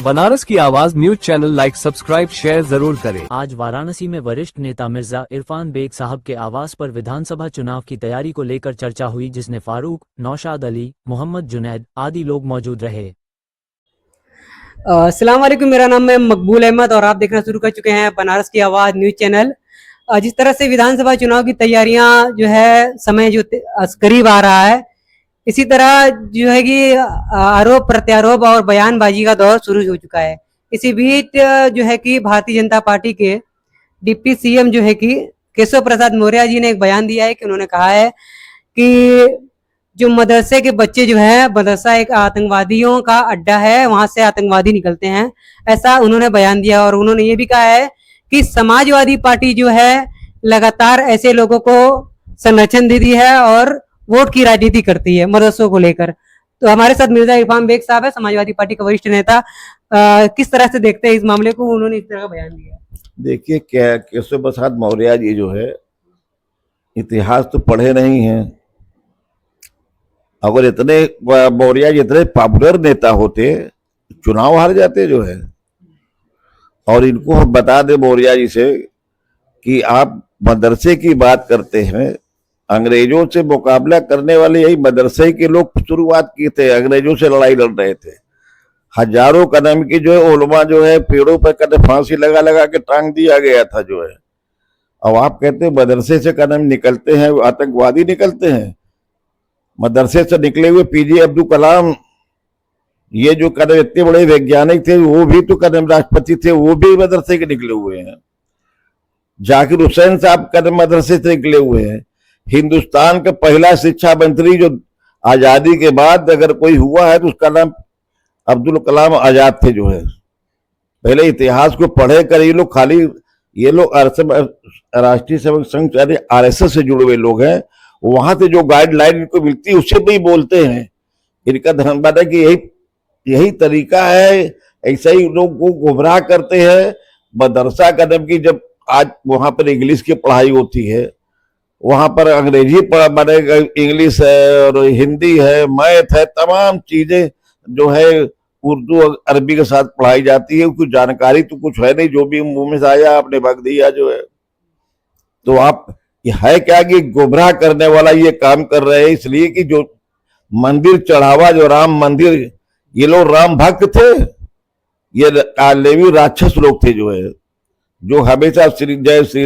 बनारस की आवाज news channel like subscribe share जरूर करें। आज वाराणसी में वरिष्ठ नेता मिर्जा इरफान बेग साहब के आवास पर विधानसभा चुनाव की तैयारी को लेकर चर्चा हुई, जिसमें फारूक, नौशाद अली, मोहम्मद जुनैद आदि लोग मौजूद रहे। अस्सलाम वालेकुम, मेरा नाम है मकबूल अहमद और आप देखना शुरू कर चुके हैं बनारस की आवाज़ न्यूज़ चैनल। जिस तरह से विधानसभा चुनाव की तैयारियां जो है समय जो करीब आ रहा है, इसी तरह जो है कि आरोप प्रत्यारोप और बयानबाजी का दौर शुरू हो चुका है। इसी बीच जो है कि भारतीय जनता पार्टी के डिप्टी सीएम जो है कि केशव प्रसाद मौर्य जी ने एक बयान दिया है कि उन्होंने कहा है कि जो मदरसे के बच्चे जो है, मदरसा एक आतंकवादियों का अड्डा है, वहां से आतंकवादी निकलते हैं, ऐसा उन्होंने बयान दिया। और उन्होंने ये भी कहा है कि समाजवादी पार्टी जो है लगातार ऐसे लोगों को संरक्षण देती है और वोट की राजनीति करती है मदरसों को लेकर। तो हमारे साथ मिर्जा इरफान बेग साहब है, समाजवादी पार्टी के वरिष्ठ नेता। किस तरह से देखते हैं इस मामले को? उन्होंने इस तरह का बयान दिया। देखिए, क्या केशव प्रसाद मौर्य जी जो है इतिहास तो पढ़े नहीं हैं। अगर इतने मौर्य जी इतने पॉपुलर नेता होते, चुनाव हार जाते जो है। और इनको हम बता दें मौर्य जी से कि आप मदरसे की बात करते हैं, अंग्रेजों से मुकाबला करने वाले यही मदरसे के लोग शुरुआत की थे, अंग्रेजों से लड़ाई लड़ रहे थे। हजारों कदम की जो है उलमा जो है पेड़ों पर कदम फांसी लगा लगा के टांग दिया गया था जो है। अब आप कहते हैं मदरसे से कदम निकलते हैं, आतंकवादी निकलते हैं। मदरसे से निकले हुए पीजे अब्दुल कलाम, ये जो कदम इतने बड़े वैज्ञानिक थे, वो भी तो कदम राष्ट्रपति थे, वो भी मदरसे के निकले हुए हैं। जाकिर हुसैन साहब कदम मदरसे से निकले हुए हैं। हिंदुस्तान का पहला शिक्षा मंत्री जो आजादी के बाद अगर कोई हुआ है तो उसका नाम अब्दुल कलाम आजाद थे जो है। पहले इतिहास को पढ़े कर ये लोग खाली ये लोग राष्ट्रीय सेवक संघ RSS से जुड़े हुए लोग हैं। वहां से जो गाइडलाइन इनको मिलती है उससे भी बोलते हैं। इनका धर्मवाद है कि यही तरीका है, ऐसा ही लोग को गुमराह करते हैं। मदरसा कदम की जब आज वहां पर इंग्लिश की पढ़ाई होती है, वहां पर अंग्रेजी पढ़ेगा, इंग्लिश है और हिंदी है, मैथ है, तमाम चीजें जो है उर्दू अरबी के साथ पढ़ाई जाती है। कुछ जानकारी तो कुछ है नहीं, जो भी मुंह में से आया आपने बक दिया जो है। तो आप है क्या कि गुमराह करने वाला ये काम कर रहे हैं, इसलिए कि जो मंदिर चढ़ावा, जो राम मंदिर, ये लोग राम भक्त थे, ये लेवी राक्षस लोग थे जो है, जो हमेशा जय श्री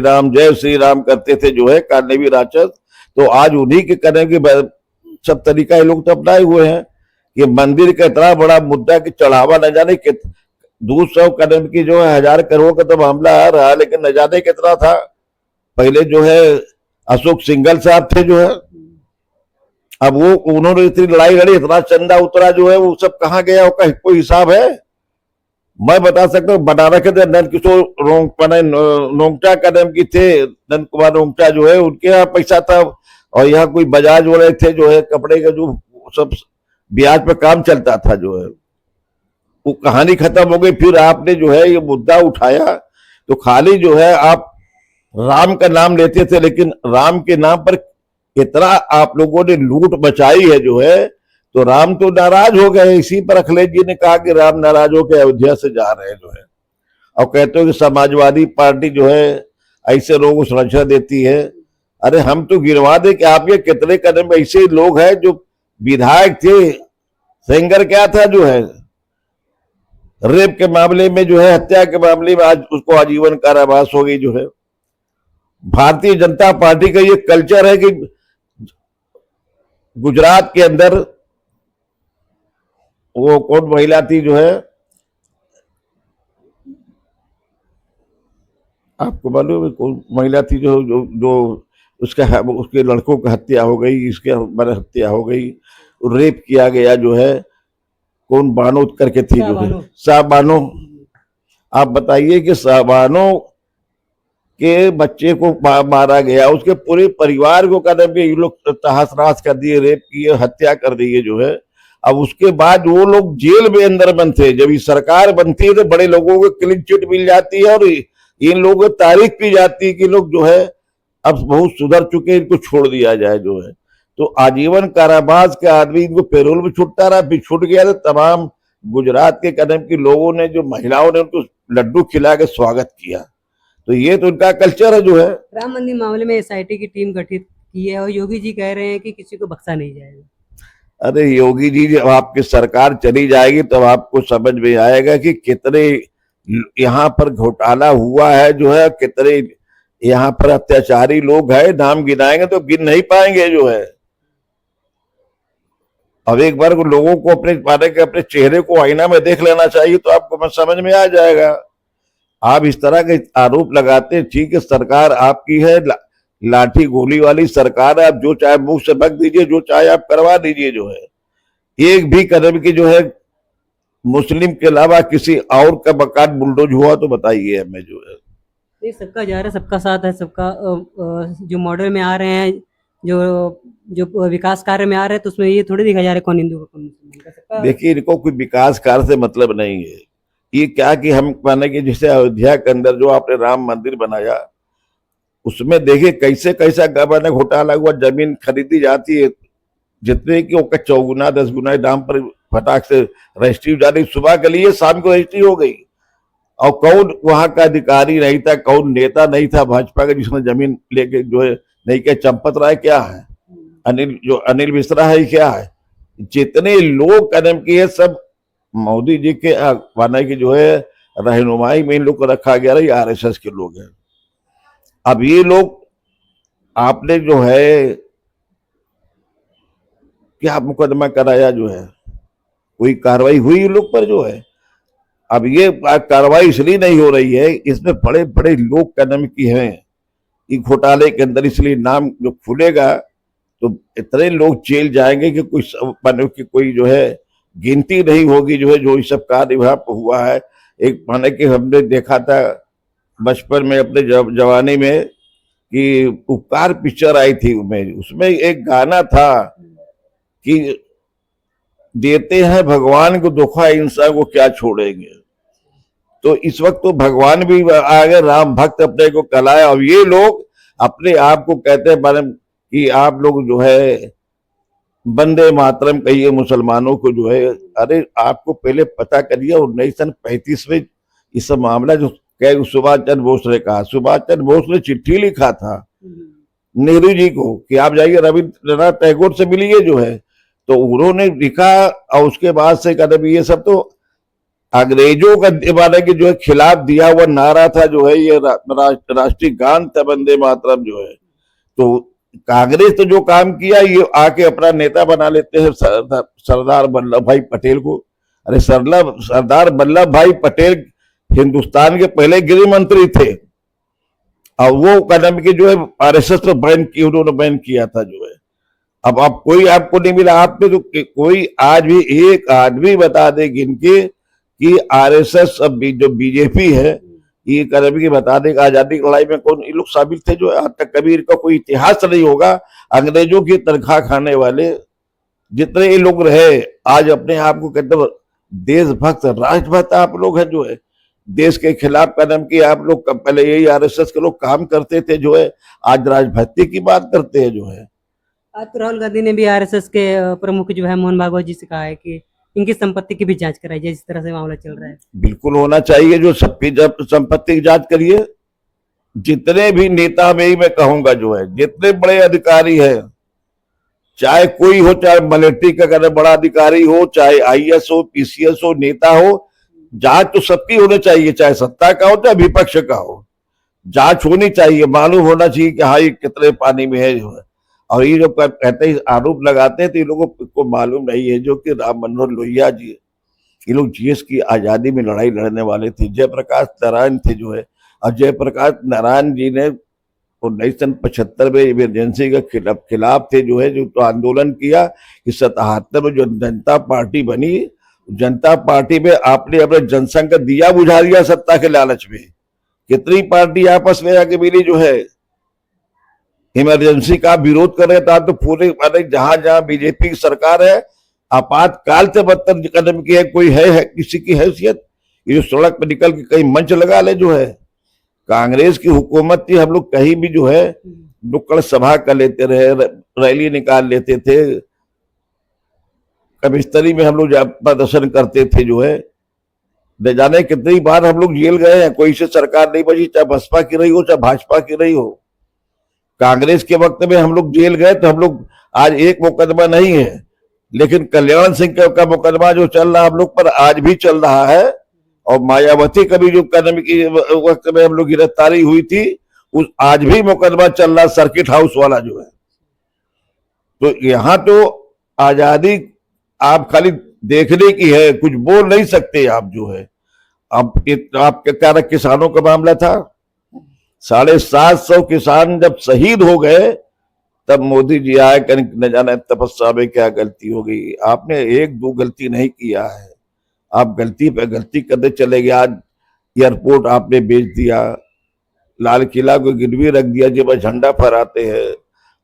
राम करते थे जो है, कालेवी राक्षस। तो आज उन्हीं के करने के सब तरीका ये लोग तो अपनाए हुए हैं। कि मंदिर का इतना बड़ा मुद्दा कि चढ़ावा न जाने कि 200 कदम की जो है 1000 करोड़ का तो मामला आ रहा है, लेकिन न जाने कितना था। पहले जो है अशोक सिंघल साहब थे जो है, अब वो उन्होंने इतनी लड़ाई लड़ी, इतना चंदा उतरा जो है, वो सब कहाँ गया, उसका कोई हिसाब है? मैं बता सकता हूँ, बनारस के नंद किशोर नोंगटा कदम की थे, नंद कुमार नोंगटा जो है, उनके यहाँ पैसा था। और यहाँ कोई बजाज वाले थे जो है, कपड़े का जो सब ब्याज पे काम चलता था जो है, वो कहानी खत्म हो गई। फिर आपने जो है ये मुद्दा उठाया, तो खाली जो है आप राम का नाम लेते थे, लेकिन राम के नाम पर इतना आप लोगों ने लूट मचाई है जो है, तो राम तो नाराज हो गए। इसी पर अखिलेश जी ने कहा कि राम नाराज होकर अयोध्या से जा रहे हैं जो है। और कहते हो कि समाजवादी पार्टी जो है ऐसे लोगों को सुरक्षा देती है। अरे हम तो गिनवा दे कि आप ये कितने कदम ऐसे लोग हैं जो विधायक थे। सेंगर क्या था जो है, रेप के मामले में जो है, हत्या के मामले में आज उसको आजीवन कारावास हो गई जो है। भारतीय जनता पार्टी का ये कल्चर है कि गुजरात के अंदर वो कौन महिला थी जो है, आपको मालूम है कौन महिला थी जो जो जो उसके लड़कों की हत्या हो गई, इसके हत्या हो गई, रेप किया गया जो है। कौन बानो करके थी जो है, शाहबानो। आप बताइए कि शाहबानो के बच्चे को मारा गया, उसके पूरे परिवार को कदम के ये लोग तहस नहस कर दिए, रेप किए, हत्या कर दिए जो है। अब उसके बाद वो लोग जेल में अंदर बंद थे। जब ये सरकार बनती है तो बड़े लोगों को क्लीन चिट मिल जाती है और इन लोगों को तारीफ की जाती है कि लोग जो है अब बहुत सुधर चुके, इनको छोड़ दिया जाए जो है। तो आजीवन कारावास के आदमी इनको पैरोल में छूटता रहा, फिर छूट गया तो तमाम गुजरात के कदम की लोगों ने, जो महिलाओं ने उनको लड्डू खिला के स्वागत किया। तो ये तो उनका कल्चर है जो है। राम मंदिर मामले में एसआईटी की टीम गठित की है और योगी जी कह रहे हैं कि किसी को बख्शा नहीं जाएगा। अरे योगी जी, जब आपकी सरकार चली जाएगी तब आपको समझ में आएगा कि कितने यहाँ पर घोटाला हुआ है जो है, कितने यहाँ पर अत्याचारी लोग हैं। नाम गिनाएंगे तो गिन नहीं पाएंगे जो है। अब एक बार लोगों को अपने चेहरे को आईना में देख लेना चाहिए तो आपको समझ में आ जाएगा। आप इस तरह के आरोप लगाते हैं, ठीक है सरकार आपकी है, लाठी गोली वाली सरकार है, आप जो चाहे मुंह से बक दीजिए, जो चाहे आप करवा दीजिए जो है। एक भी कदम की जो है मुस्लिम के अलावा किसी और का मकान बुलडोज हुआ तो बताइए हमें जो है। ये सबका जा रहा है, सबका साथ है, सबका जो मॉडल में आ रहे हैं, जो विकास कार्य में आ रहे हैं, तो उसमें ये थोड़ी दिखा जा रहा है कौन हिंदू कौन मुसलमान। देखिए, इनको कोई विकास कार्य से मतलब नहीं है। ये क्या कि हम माने कि जैसे अयोध्या के अंदर जो आपने राम मंदिर बनाया, उसमें देखिए कैसे कैसा गबन घोटाला हुआ। जमीन खरीदी जाती है जितने की उसका 4 गुना 10 गुना दाम पर फटाक से रजिस्ट्री जारी, सुबह के लिए शाम को रजिस्ट्री हो गई। और कौन वहां का अधिकारी नहीं था, कौन नेता नहीं था भाजपा का जिसने जमीन लेके जो है नहीं क्या, चंपत राय क्या है, अनिल मिश्रा है क्या है, जितने लोग कदम किए सब मोदी जी के माना कि जो है रहनुमाई में इन लोग को रखा गया है, आरएसएस के लोग हैं। अब ये लोग आपने जो है क्या मुकदमा कराया जो है, कोई कार्रवाई हुई लोग पर जो है। अब ये कार्रवाई इसलिए नहीं हो रही है, इसमें बड़े बड़े लोग कदम की हैं घोटाले के अंदर, इसलिए नाम जो खुलेगा तो इतने लोग जेल जाएंगे कि कोई जो है गिनती नहीं होगी जो है, जो इस सब कार्य वहां पर हुआ है। एक माने कि हमने देखा था बचपन में अपने जवानी में कि उपकार पिक्चर आई थी, उसमें एक गाना था कि देते हैं भगवान को धोखा, इंसान को क्या छोड़ेंगे। तो इस वक्त तो भगवान भी आ गए, राम भक्त अपने को कहलाए। और ये लोग अपने आप को कहते हैं कि आप लोग जो है वंदे मातरम कहिए मुसलमानों को जो है। अरे आपको पहले पता करिए 1935 में इस मामला जो सुभाष चंद्र बोस ने कहा, सुभाष चंद्र बोस ने चिट्ठी लिखा था नेहरू जी को कि आप जाइए रविंद्रनाथ टैगोर से मिलिए जो है। तो उन्होंने लिखा और उसके बाद से कदम ये सब तो अंग्रेजों का दीवाना के जो है खिलाफ दिया हुआ नारा था जो है, ये राष्ट्रीय गान था वंदे मातरम जो है। तो कांग्रेस तो जो काम किया, ये आके अपना नेता बना लेते हैं सरदार वल्लभ भाई पटेल को। अरे सरदार वल्लभ भाई पटेल हिंदुस्तान के पहले गृह मंत्री थे और वो कदम की जो है आरएसएस ने बैन की, उन्होंने बैन किया था जो है। अब आप कोई आपको नहीं मिला, आपने तो कोई आज भी एक आदमी बता दे गिनके कि आरएसएस अब जो बीजेपी है ये कदम की बता दें आजादी की लड़ाई में कौन ये लोग शामिल थे जो आज तक कभी इनका कोई इतिहास नहीं होगा। अंग्रेजों की तनख्वाह खाने वाले जितने ये लोग रहे, आज अपने आप को कहते देशभक्त राष्ट्रभक्त आप लोग हैं जो है। देश के खिलाफ कदम की आप लोग पहले यही आरएसएस के लोग काम करते थे जो है, आज राजभक्ति की बात करते हैं जो है। आज तो राहुल गांधी ने भी आरएसएस के प्रमुख जो है मोहन भागवत जी से कहा है कि इनकी संपत्ति की भी जांच कराई जाए, जिस तरह से मामला चल रहा है। बिल्कुल होना चाहिए, जो सबकी संपत्ति की जांच करिए। जितने भी नेता में ही मैं कहूंगा जो है, जितने बड़े अधिकारी हैं, चाहे कोई हो, चाहे मिलिट्री का अगर बड़ा अधिकारी हो, चाहे आईएएस हो, पीसीएस हो, नेता हो, जांच तो सबकी होनी चाहिए, चाहे सत्ता का हो चाहे विपक्ष का हो। जांच होनी चाहिए, मालूम होना चाहिए कि हाँ ये कितने पानी में है जो है। और ये जो कहते हैं आरोप लगाते हैं तो ये लोगों को मालूम नहीं है जो कि राम मनोहर लोहिया जी, ये लोग जीएस की आजादी में लड़ाई लड़ने वाले थे। जयप्रकाश नारायण थे जो है, और जयप्रकाश नारायण जी ने 1975 में इमरजेंसी के खिलाफ थे जो है, जो तो आंदोलन किया कि 77 में जो जनता पार्टी बनी, जनता पार्टी में आपने अपने जनसंघ का दिया बुझा दिया सत्ता के लालच में। कितनी पार्टी आपस में आके मिली जो है, इमरजेंसी का विरोध कर रहे था। तो पूरे जहां जहां बीजेपी की सरकार है, आपातकाल से बदतर कदम किए कोई है किसी की हैसियत, ये जो सड़क पर निकल के कहीं मंच लगा ले जो है। कांग्रेस की हुकूमत थी, हम लोग कहीं भी जो है नुक्कड़ सभा कर लेते रहे, रैली निकाल लेते थे, कमिश्नरी में हम लोग प्रदर्शन करते थे जो है, न जाने कितनी बार हम लोग जेल गए हैं। कोई से सरकार नहीं बची, चाहे बसपा की रही हो चाहे भाजपा की रही हो। कांग्रेस के वक्त में हम लोग जेल गए तो हम लोग, आज एक मुकदमा नहीं है, लेकिन कल्याण सिंह का मुकदमा जो चल रहा हम लोग पर आज भी चल रहा है। और मायावती का भी जो कदम की वक्त में हम लोग गिरफ्तारी हुई थी, उस आज भी मुकदमा चल रहा, सर्किट हाउस वाला जो है। तो यहाँ तो आजादी आप खाली देखने की है, कुछ बोल नहीं सकते आप जो है। अब आपके कारण किसानों का मामला था, 750 किसान जब शहीद हो गए तब मोदी जी आए, कहीं न जाने तपस्या में क्या गलती हो गई। आपने एक दो गलती नहीं किया है, आप गलती पे गलती करते चले गए। आज एयरपोर्ट आपने बेच दिया, लाल किला को गिरवी रख दिया जब झंडा फहराते हैं।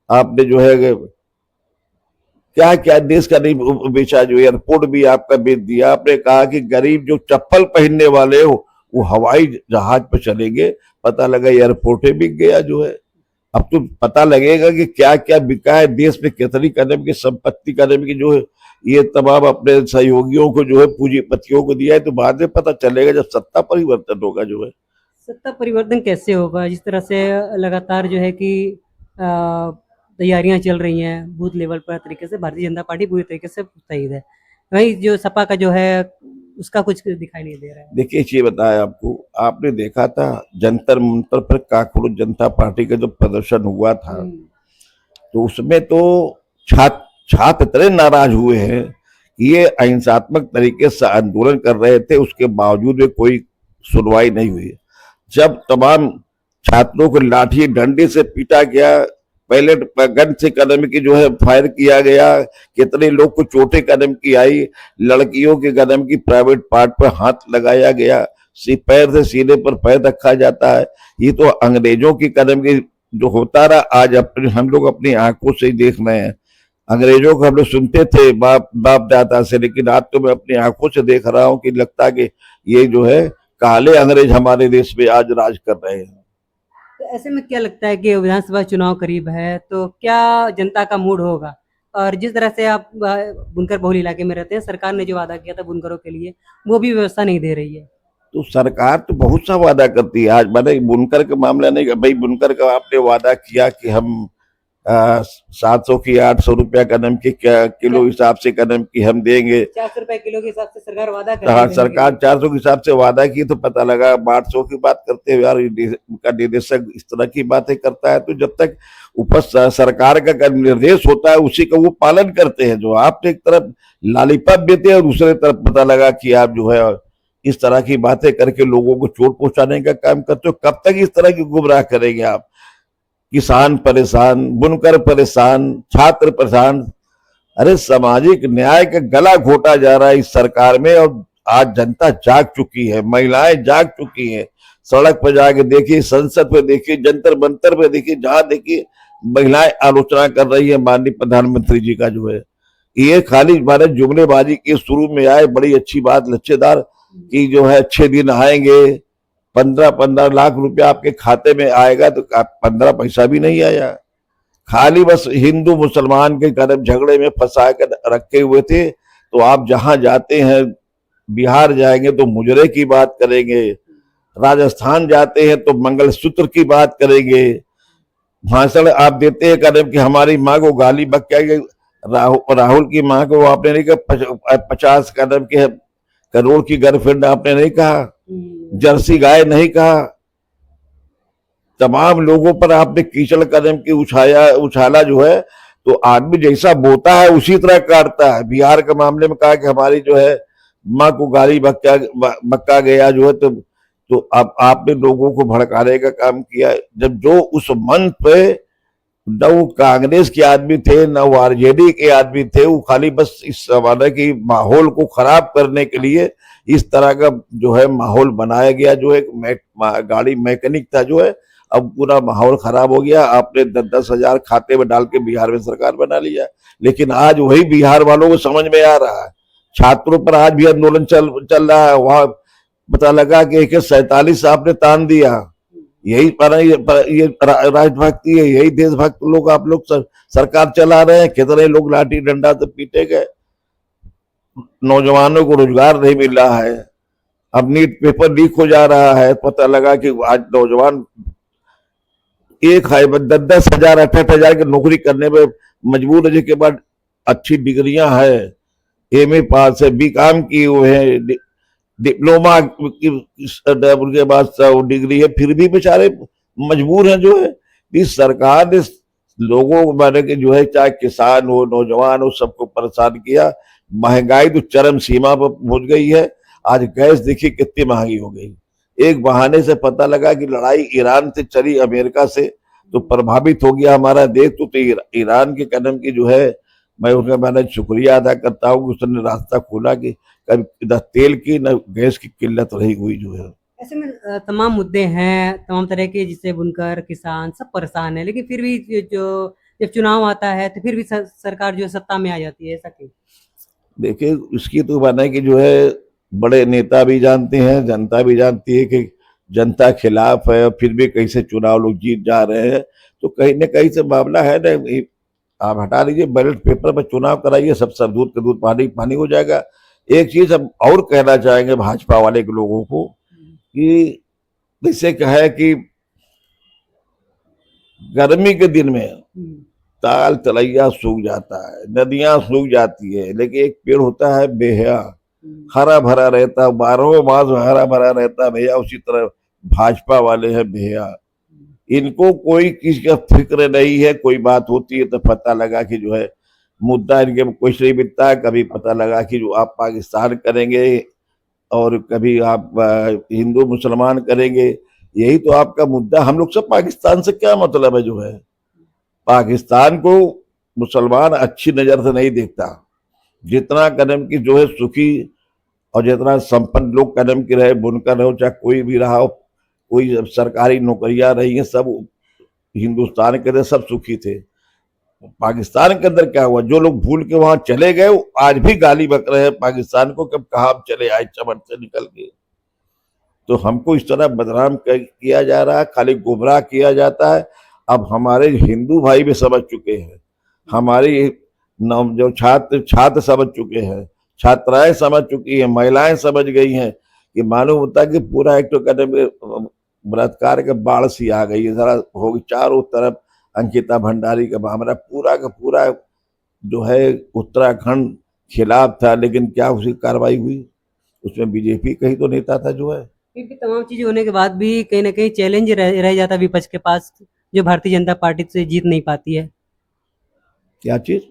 आपने जो है क्या क्या देश का नहीं बेचा, जो एयरपोर्ट भी आपका बेच दिया। आपने कहा कि गरीब जो चप्पल पहनने वाले हो वो हवाई जहाज पर चलेंगे, पता लगा एयरपोर्ट बिक गया जो है। अब तो पता लगेगा कि क्या क्या बिका है, देश में कितनी कदम की संपत्ति कदम की जो है ये तमाम अपने सहयोगियों को जो है पूंजीपतियों को दिया है। तो बाद में पता चलेगा जब सत्ता परिवर्तन होगा जो है। सत्ता परिवर्तन कैसे होगा? जिस तरह से लगातार जो है कि तैयारियां चल रही हैं बूथ लेवल पर, तरीके से भारतीय जनता पार्टी पूरी तरीके से मुस्तैद है, वही जो सपा का जो है उसका कुछ दिखाई नहीं दे रहा है। देखिए ये बताया आपको, आपने देखा था जंतर मंतर पर कांकरों जनता पार्टी का जो प्रदर्शन हुआ था, तो उसमें तो छात्र इतने नाराज हुए हैं कि ये अहिंसात्मक तरीके से आंदोलन कर रहे थे, उसके बावजूद में कोई सुनवाई नहीं हुई। जब तमाम छात्रों को लाठी डंडे से पीटा गया, पहले गन से कदम की जो है फायर किया गया, कितने लोग को चोटें कदम की आई, लड़कियों के कदम की प्राइवेट पार्ट पर हाथ लगाया गया, पैर से सीने पर पैर रखा जाता है। ये तो अंग्रेजों की कदम की जो होता रहा, आज अपने हम लोग अपनी आंखों से ही देख रहे हैं। अंग्रेजों को हम लोग सुनते थे बाप दादा से, लेकिन आज तो मैं अपनी आंखों से देख रहा हूं कि लगता है कि ये जो है काले अंग्रेज हमारे देश में आज राज कर रहे हैं। तो ऐसे में क्या लगता है कि विधानसभा चुनाव करीब है, तो क्या जनता का मूड होगा? और जिस तरह से आप बुनकर बहुल इलाके में रहते हैं, सरकार ने जो वादा किया था बुनकरों के लिए वो भी व्यवस्था नहीं दे रही है। तो सरकार तो बहुत सा वादा करती है। आज मैंने बुनकर का मामला नहीं, भाई बुनकर का आपने वादा किया कि हम 700 की 800 रुपया कदम की किलो हिसाब से कदम की हम देंगे। 400 रुपए किलो के हिसाब से सरकार वादा कर हाँ, सरकार 400 के हिसाब से वादा की, तो पता लगा 800 की बात करते हुए यार उनका निदेशक इस तरह की बातें करता है। तो जब तक ऊपर सरकार का निर्देश होता है उसी का वो पालन करते हैं। जो आप एक तरफ लालीपॉप देते हैं और दूसरे तरफ पता लगा कि आप जो है इस तरह की बातें करके लोगों को चोट पहुंचाने का काम करते हो। कब तक इस तरह की गुमराह करेंगे आप? किसान परेशान, बुनकर परेशान, छात्र परेशान। अरे सामाजिक न्याय का गला घोटा जा रहा है इस सरकार में। और आज जनता जाग चुकी है, महिलाएं जाग चुकी हैं। सड़क पर जाके देखिए, संसद पे देखिए, जंतर मंतर पे देखिए, जहां देखिए महिलाएं आलोचना कर रही है माननीय प्रधानमंत्री जी का जो है। ये खाली हमारे जुमलेबाजी के शुरू में आए, बड़ी अच्छी बात लच्छेदार की जो है 6 दिन आएंगे, 15-15 लाख रुपया आपके खाते में आएगा, तो 15 पैसा भी नहीं आया। खाली बस हिंदू मुसलमान के कदम झगड़े में फंसा कर रखे हुए थे। तो आप जहां जाते हैं, बिहार जाएंगे तो मुजरे की बात करेंगे, राजस्थान जाते हैं तो मंगलसूत्र की बात करेंगे, भाषण आप देते हैं कदम कि हमारी माँ को गाली बक्या, राहुल की माँ को आपने नहीं कहा 50 कदम के करोड़ की गर्लफ्रेंड आपने नहीं कहा, जर्सी गाय नहीं कहा। तमाम लोगों पर आपने कीचड़ कदम की उछाला जो है। तो आदमी जैसा बोता है उसी तरह काटता है। बिहार के मामले में कहा कि हमारी जो है माँ को गाली बक्का गया जो है। तो अब आपने लोगों को भड़काने का काम किया। जब जो उस मंच पे न वो कांग्रेस के आदमी थे न वो आरजेडी के आदमी थे, वो खाली बस इस जमाने की माहौल को खराब करने के लिए इस तरह का जो है माहौल बनाया गया। जो एक गाड़ी मैकेनिक था जो है, अब पूरा माहौल खराब हो गया। आपने 10-10 हजार खाते में डाल के बिहार में सरकार बना लिया। लेकिन आज वही बिहार वालों को समझ में आ रहा है। छात्रों पर आज भी आंदोलन चल रहा है। वहां पता लगा कि 47 आपने तान दिया। यही ये राजभक्ति है, यही देशभक्त लोग आप लोग सरकार चला रहे हैं। कितने लोग लाठी डंडा से पीटे गए। नौजवानों को रोजगार नहीं मिल रहा है। अब नीट पेपर लीक हो जा रहा है, पता लगा कि आज नौजवान एक है 10,000 8,000 की नौकरी करने में मजबूर होने के बाद अच्छी डिग्रियां है, एमए पास है, बीकॉम की हुए हैं, डिप्लोमा की उनके बाद डिग्री है, फिर भी बेचारे मजबूर हैं जो है। इस सरकार ने लोगों को माने कि जो है चाहे किसान हो नौजवान हो सबको परेशान किया। महंगाई तो चरम सीमा पर पहुंच गई है। आज गैस देखिए कितनी महंगी हो गई। एक बहाने से पता लगा कि लड़ाई ईरान से चली अमेरिका से, तो प्रभावित हो गया हमारा देश। तो ईरान के कदम की जो है मैं उनका मैंने शुक्रिया अदा करता हूँ कि उसने रास्ता खोला कि कभी न तेल की न गैस की किल्लत रही हुई जो है। ऐसे में तमाम मुद्दे हैं, तमाम तरह के, जिससे बुनकर किसान सब परेशान है, लेकिन फिर भी जो जब चुनाव आता है तो फिर भी सरकार जो है सत्ता में आ जाती है, ऐसा क्यों? देखिए इसकी तो बात है कि जो है बड़े नेता भी जानते हैं, जनता भी जानती है कि जनता खिलाफ है, फिर भी कैसे चुनाव लोग जीत जा रहे हैं। तो कहीं न कहीं से मामला है ना, आप हटा लीजिए बैलेट पेपर पर चुनाव कराइए, सब दूध का दूध पानी पानी हो जाएगा। एक चीज हम और कहना चाहेंगे भाजपा वाले के लोगों को कि जैसे कहे कि गर्मी के दिन में ताल तलैया सूख जाता है, नदियां सूख जाती है, लेकिन एक पेड़ होता है बेहया, हरा भरा रहता है, 12 मास हरा भरा रहता है भैया। उसी तरह भाजपा वाले हैं बेहया, इनको कोई किसी का फिक्र नहीं है। कोई बात होती है तो पता लगा कि जो है मुद्दा इनके कुछ नहीं मिलता है। कभी पता लगा कि जो आप पाकिस्तान करेंगे और कभी आप हिंदू मुसलमान करेंगे, यही तो आपका मुद्दा। हम लोग सब पाकिस्तान से क्या मतलब है जो है, पाकिस्तान को मुसलमान अच्छी नजर से नहीं देखता। जितना कदम की जो है सुखी और जितना संपन्न लोग कदम की रहे, बुनकर हो चाहे कोई भी रहा हो, कोई सरकारी नौकरियां रही हैं, सब हिंदुस्तान के अंदर सब सुखी थे। पाकिस्तान के अंदर क्या हुआ, जो लोग भूल के वहां चले गए आज भी गाली बक रहे हैं पाकिस्तान को, कब कहा हम चले आए चमन से निकल के। तो हमको इस तरह बदनाम किया जा रहा है, खाली गुमराह किया जाता है। अब हमारे हिंदू भाई भी समझ चुके हैं, हमारी जो छात्र समझ चुके हैं, छात्राएं समझ चुकी हैं, महिलाएं समझ गई हैं कि मालूम होता है कि पूरा एक तो कदम बलात्कार के बाढ़ सी आ गई है, जरा होगी चारों तरफ। अंकिता भंडारी का मामला पूरा का पूरा जो है उत्तराखंड खिलाफ था, लेकिन क्या उसकी कार्रवाई हुई? उसमें बीजेपी का ही तो नेता था जो है। फिर भी तमाम चीजें होने के बाद भी कहीं ना कहीं चैलेंज रह जाता विपक्ष के पास, जो भारतीय जनता पार्टी से जीत नहीं पाती है। क्या चीज?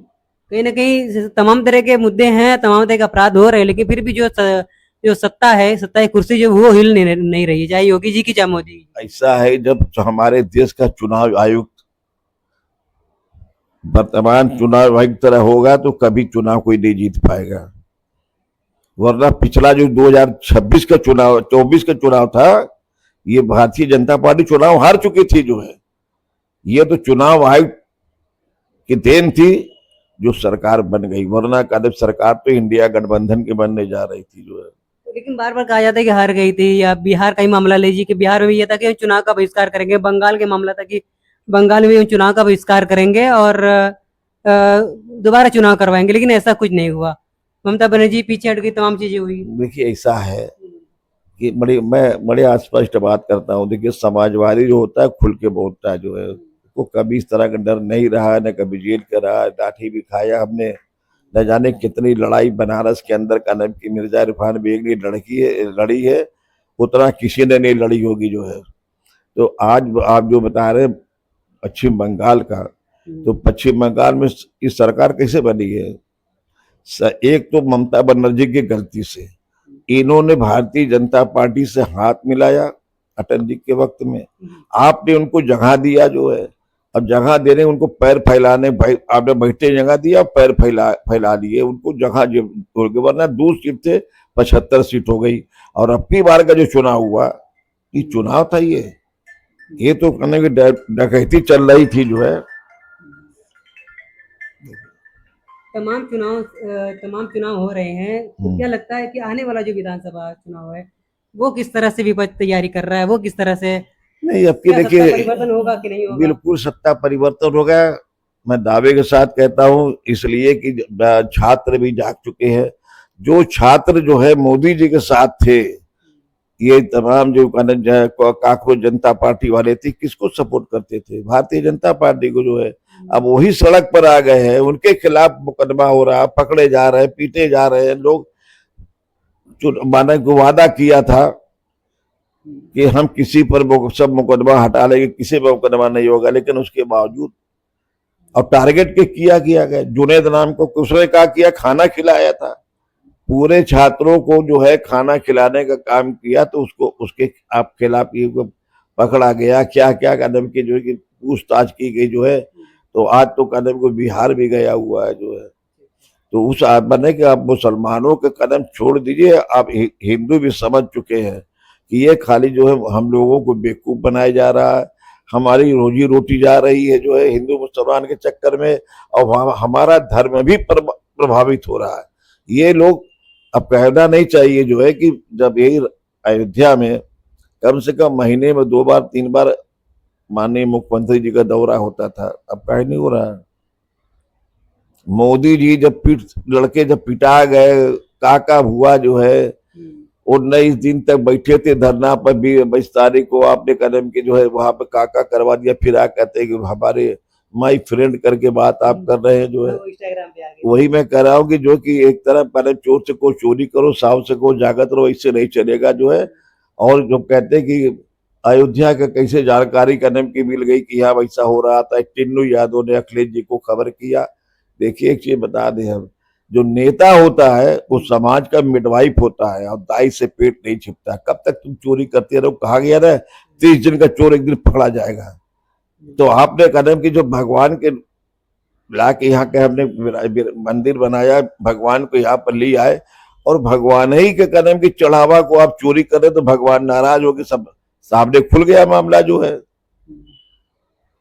कहीं ना कहीं तमाम तरह के मुद्दे हैं, तमाम तरह के अपराध हो रहे हैं, लेकिन फिर भी जो सत्ता है, सत्ता की कुर्सी जो वो हिल नहीं रही, चाहे योगी जी की चाहे मोदी जी। ऐसा है जब हमारे देश का चुनाव आयुक्त वर्तमान चुनाव आयुक्त तरह होगा तो कभी चुनाव कोई नहीं जीत पाएगा। वरना पिछला जो 2026 का चुनाव 24 का चुनाव था, ये भारतीय जनता पार्टी चुनाव हार चुकी थी जो है। ये तो चुनाव आयुक्त की देन थी जो सरकार बन गई, वरना कदम सरकार तो इंडिया गठबंधन के बनने जा रही थी जो है। लेकिन बार बार कहा जाता है कि हार गई थी, या बिहार का ही मामला लीजिए कि बिहार में ये था कि हम चुनाव का बहिष्कार करेंगे, बंगाल के मामला था कि बंगाल में भी हम चुनाव का बहिष्कार करेंगे और दोबारा चुनाव करवाएंगे, लेकिन ऐसा कुछ नहीं हुआ। ममता बनर्जी पीछे हट गई, तमाम चीजें हुई। देखिए ऐसा है कि मैं बड़े स्पष्ट बात करता हूँ। देखिए समाजवादी जो होता है खुल के बोलता है जो है, वो कभी इस तरह का डर नहीं रहा, न कभी जेल का रहा, लाठी भी खाया हमने। न जाने कितनी लड़ाई बनारस के अंदर का नाम की मिर्जा इरफान बेग ने लड़ी है, उतना किसी ने नहीं लड़ी होगी जो है। तो आज आप जो बता रहे पश्चिम बंगाल का, तो पश्चिम बंगाल में इस सरकार कैसे बनी है? एक तो ममता बनर्जी की गलती से इन्होंने भारतीय जनता पार्टी से हाथ मिलाया अटल जी के वक्त में। आपने उनको जगह दिया जो है, अब जगह देने उनको पैर फैलाने, आपने बैठे जगह दिया, पैर फैला लिए उनको जगह, वरना 2 सीट थे 75 सीट हो गई। और अब की बार का जो चुनाव हुआ, ये चुनाव था, ये तो कहने की डकैती चल रही थी जो है। तमाम चुनाव हो रहे हैं, तो क्या लगता है कि आने वाला जो विधानसभा चुनाव है वो किस तरह से विपक्ष तैयारी कर रहा है, वो किस तरह से? नहीं, अब की देखिए परिवर्तन होगा कि नहीं होगा? बिल्कुल सत्ता परिवर्तन होगा, मैं दावे के साथ कहता हूं, इसलिए कि छात्र भी जाग चुके हैं। जो छात्र जो है मोदी जी के साथ थे, ये तमाम जो काकरोच जनता पार्टी वाले थे, किसको सपोर्ट करते थे? भारतीय जनता पार्टी को जो है। अब वही सड़क पर आ गए हैं, उनके खिलाफ मुकदमा हो रहा, पकड़े जा रहे हैं, पीटे जा रहे हैं लोग। माना को वादा किया था कि हम किसी पर सब मुकदमा हटा लेंगे, किसी पर मुकदमा नहीं होगा, लेकिन उसके बावजूद और टारगेट के किया गया। जुनैद नाम को उसने क्या किया? खाना खिलाया था, पूरे छात्रों को जो है खाना खिलाने का काम किया, तो उसको उसके आप खिलाफ ये पकड़ा गया, क्या क्या कदम की जो है कि पूछताछ की गई जो है। तो आज तो कदम को बिहार भी गया हुआ है जो है। तो उस बने कि आप मुसलमानों के कदम छोड़ दीजिए, आप हिंदू भी समझ चुके हैं कि ये खाली जो है हम लोगों को बेवकूफ बनाया जा रहा है, हमारी रोजी रोटी जा रही है जो है हिंदू मुसलमान के चक्कर में, और हमारा धर्म भी प्रभावित हो रहा है। ये लोग अब कहना नहीं चाहिए जो है कि जब यही अयोध्या में कम से कम महीने में 2 बार 3 बार माननीय मुख्यमंत्री जी का दौरा होता था, अब कहीं नहीं हो रहा है। मोदी जी जब लड़के जब पिटा गए, काका हुआ जो है, 19 दिन तक बैठे थे धरना पर, 22 तारीख को आपने कदम की जो है वहां पे काका करवा दिया। फिर आ कहते हैं कि हमारे माई फ्रेंड करके बात आप कर रहे हैं जो है। वही मैं कह रहा हूँ कि जो कि एक तरफ कदम चोर से को चोरी करो, साव से को जागत रहो, इससे नहीं चलेगा जो है। और जो कहते हैं कि अयोध्या का कैसे जानकारी कदम की मिल गई कि यहाँ वैसा हो रहा था, टिन्नू यादव ने अखिलेश जी को खबर किया। देखिए एक चीज बता दें, हम जो नेता होता है वो समाज का मिडवाइफ होता है, और दाई से पेट नहीं छिपता। कब तक तुम चोरी करते रहो? कहा गया ना 30 दिन का चोर एक दिन पकड़ा जाएगा। तो आपने कदम की जो भगवान के ला के यहाँ के हमने मंदिर बनाया, भगवान को यहाँ पर ले आए, और भगवान ही के कदम की चढ़ावा को आप चोरी करें तो भगवान नाराज होकर सब सामने खुल गया मामला जो है।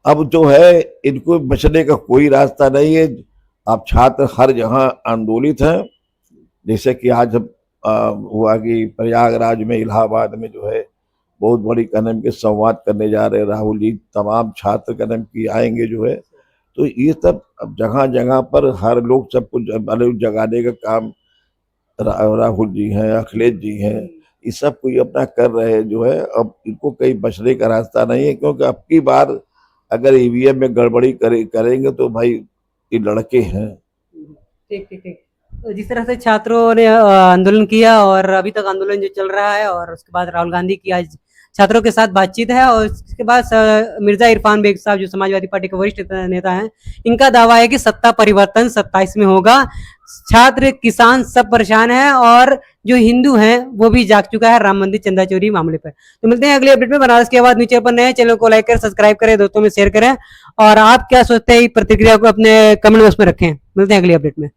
अब जो है इनको बचने का कोई रास्ता नहीं है। अब छात्र हर जगह आंदोलित हैं, जैसे कि आज हुआ कि प्रयागराज में, इलाहाबाद में जो है बहुत बड़ी कदम के संवाद करने जा रहे हैं राहुल जी, तमाम छात्र कदम की आएंगे जो है। तो ये सब अब जगह जगह पर हर लोग सब कुछ जगाने का काम राहुल जी हैं, अखिलेश जी हैं, ये सब कोई अपना कर रहे हैं जो है। अब इनको कहीं बचने का रास्ता नहीं है, क्योंकि अब की बार अगर ईवीएम में गड़बड़ी करेंगे तो भाई ये लड़के हैं। ठीक ठीक ठीक। तो जिस तरह से छात्रों ने आंदोलन किया, और अभी तक आंदोलन जो चल रहा है, और उसके बाद राहुल गांधी की आज छात्रों के साथ बातचीत है, और उसके बाद मिर्जा इरफान बेग साहब जो समाजवादी पार्टी के वरिष्ठ नेता हैं, इनका दावा है कि सत्ता परिवर्तन 27 में होगा। छात्र किसान सब परेशान हैं, और जो हिंदू हैं वो भी जाग चुका है राम मंदिर चंदा चोरी मामले पर। तो मिलते हैं अगले अपडेट में। बनारस की आवाज न्यूज़ चैनल पर नए चैनल को लाइक करें, सब्सक्राइब करें, दोस्तों में शेयर करें, और आप क्या सोचते हैं प्रतिक्रिया को अपने कमेंट बॉक्स में रखें। मिलते हैं अगली अपडेट में।